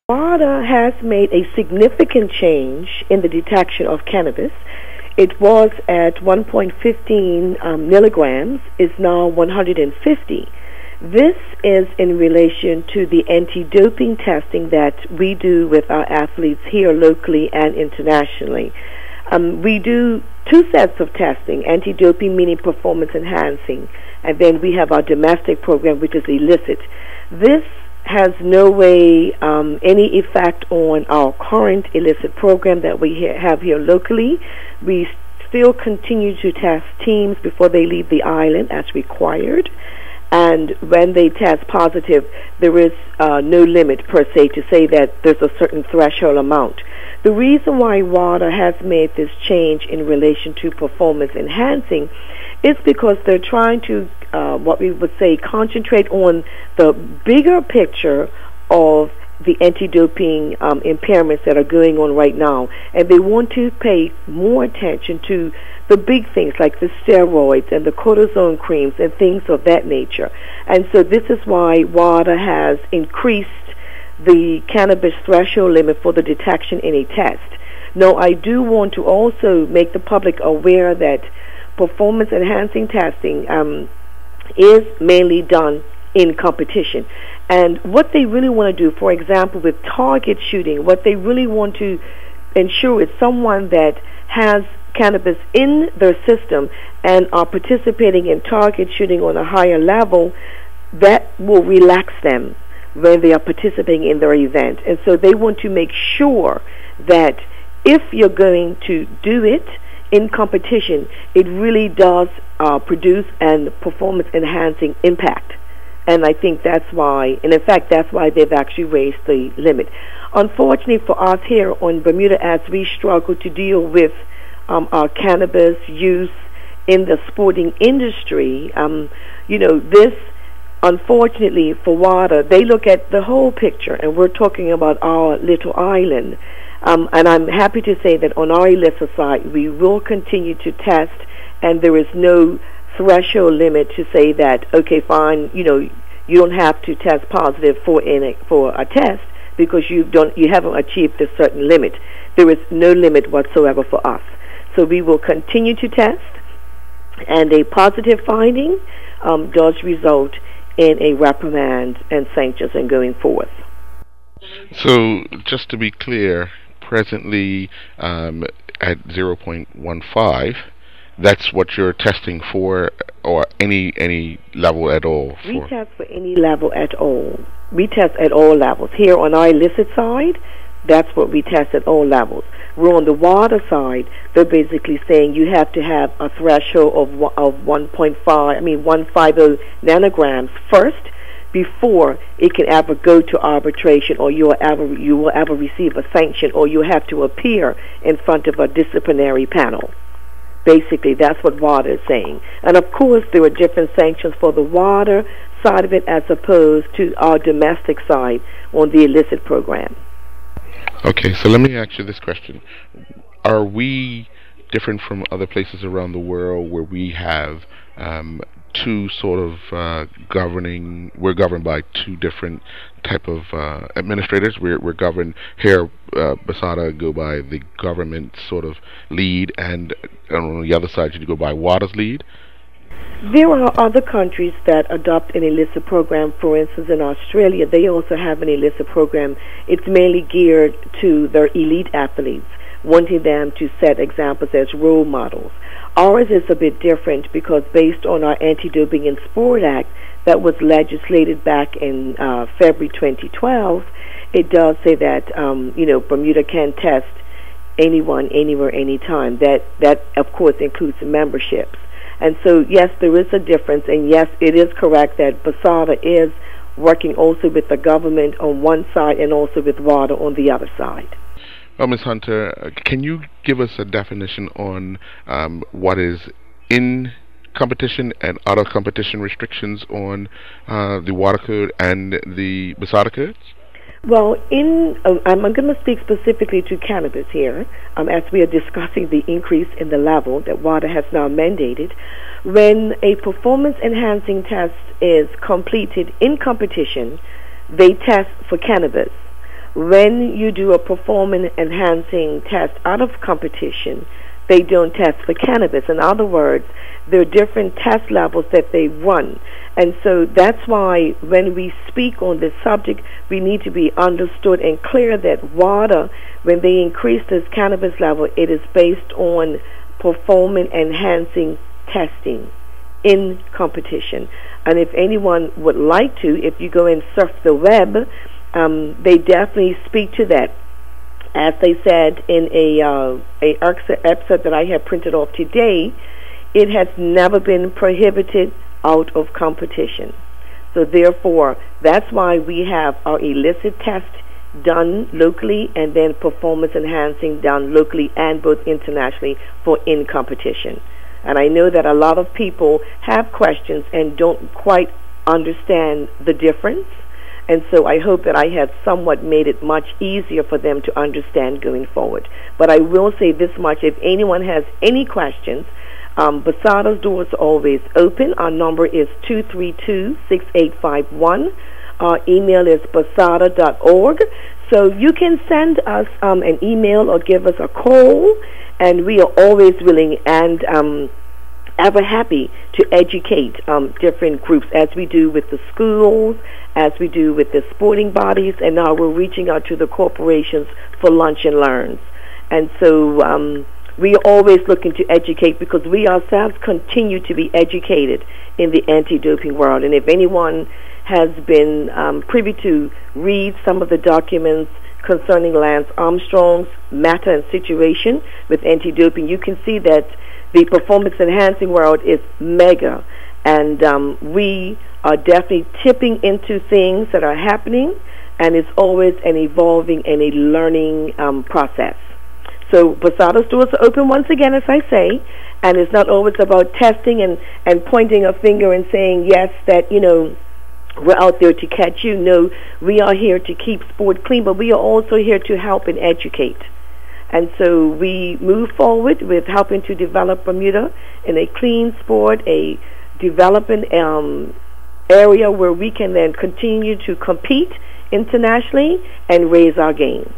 WADA has made a significant change in the detection of cannabis. It was at 1.15 milligrams, is now 150. This is in relation to the anti-doping testing that we do with our athletes here locally and internationally. We do two sets of testing, anti-doping meaning performance enhancing, and then we have our domestic program, which is illicit. This has no way any effect on our current illicit program that we have here locally. We still continue to test teams before they leave the island as required, and when they test positive, there is no limit per se to say that there's a certain threshold amount. The reason why WADA has made this change in relation to performance enhancing is because they're trying to, what we would say, concentrate on the bigger picture of the anti-doping impairments that are going on right now, and they want to pay more attention to the big things like the steroids and the cortisone creams and things of that nature. And so this is why WADA has increased the cannabis threshold limit for the detection in a test. Now, I do want to also make the public aware that performance enhancing testing is mainly done in competition. And what they really want to do, for example, with target shooting, what they really want to ensure is someone that has cannabis in their system and are participating in target shooting on a higher level, that will relax them when they are participating in their event. And so they want to make sure that if you're going to do it in competition, it really does produce an performance enhancing impact. And I think that's why, and in fact that's why they've actually raised the limit. Unfortunately for us here on Bermuda, as we struggle to deal with our cannabis use in the sporting industry, this, unfortunately for WADA, they look at the whole picture, and we're talking about our little island. And I'm happy to say that on our illicit side, we will continue to test, and there is no threshold limit to say that, okay, fine, you don't have to test positive for a test because you haven't achieved a certain limit. There is no limit whatsoever for us. So we will continue to test, and a positive finding does result in a reprimand and sanctions and going forth. So just to be clear, presently at 0.15, that's what you're testing for, or any level at all? We test for any level at all. We test at all levels. Here on our illicit side, that's what we test at all levels. We're on the WADA side, they're basically saying you have to have a threshold of 150 nanograms first before it can ever go to arbitration, or you will ever receive a sanction, or you have to appear in front of a disciplinary panel. Basically, that's what WADA is saying. And of course, there are different sanctions for the WADA side of it as opposed to our domestic side on the illicit program. Okay, so let me ask you this question. Are we different from other places around the world where we have two sort of we're governed by two different type of administrators? We're governed here, BSADA go by the government sort of lead, and on the other side you go by WADA's lead? There are other countries that adopt an illicit program. For instance, in Australia, they also have an illicit program. It's mainly geared to their elite athletes, wanting them to set examples as role models. Ours is a bit different because based on our Anti-Doping in Sport Act that was legislated back in February 2012, it does say that Bermuda can test anyone, anywhere, anytime. That of course includes memberships. And so, yes, there is a difference, and yes, it is correct that BSADA is working also with the government on one side and also with WADA on the other side. Well, Ms. Hunter, can you give us a definition on what is in competition and out of competition restrictions on the WADA code and the BSADA codes? Well, I'm going to speak specifically to cannabis here, as we are discussing the increase in the level that WADA has now mandated. When a performance-enhancing test is completed in competition, they test for cannabis. when you do a performance-enhancing test out of competition, they don't test for cannabis. In other words, there are different test levels that they run. And so that's why when we speak on this subject, we need to be understood and clear that WADA, when they increase this cannabis level, it is based on performance-enhancing testing in competition. And if anyone would like to, if you go and surf the web, they definitely speak to that. As they said in a excerpt that I have printed off today, it has never been prohibited out of competition. So therefore, that's why we have our illicit test done locally and then performance enhancing done locally and both internationally for in competition. And I know that a lot of people have questions and don't quite understand the difference. And so I hope that I have somewhat made it much easier for them to understand going forward. But I will say this much: if anyone has any questions, BSADA's doors are always open. Our number is 232-6851. Our email is BSADA.org. So you can send us an email or give us a call, and we are always willing and ever happy to educate different groups, as we do with the schools, as we do with the sporting bodies, and now we're reaching out to the corporations for lunch and learns. And so we are always looking to educate, because we ourselves continue to be educated in the anti-doping world. And if anyone has been privy to read some of the documents concerning Lance Armstrong's matter and situation with anti-doping, you can see that the performance-enhancing world is mega, and we are definitely tipping into things that are happening, and it's always an evolving and a learning process. So BSADA's doors are open once again, as I say, and it's not always about testing and pointing a finger and saying, yes, that, you know, we're out there to catch you. No, we are here to keep sport clean, but we are also here to help and educate. And so we move forward with helping to develop Bermuda in a clean sport, a development area where we can then continue to compete internationally and raise our game.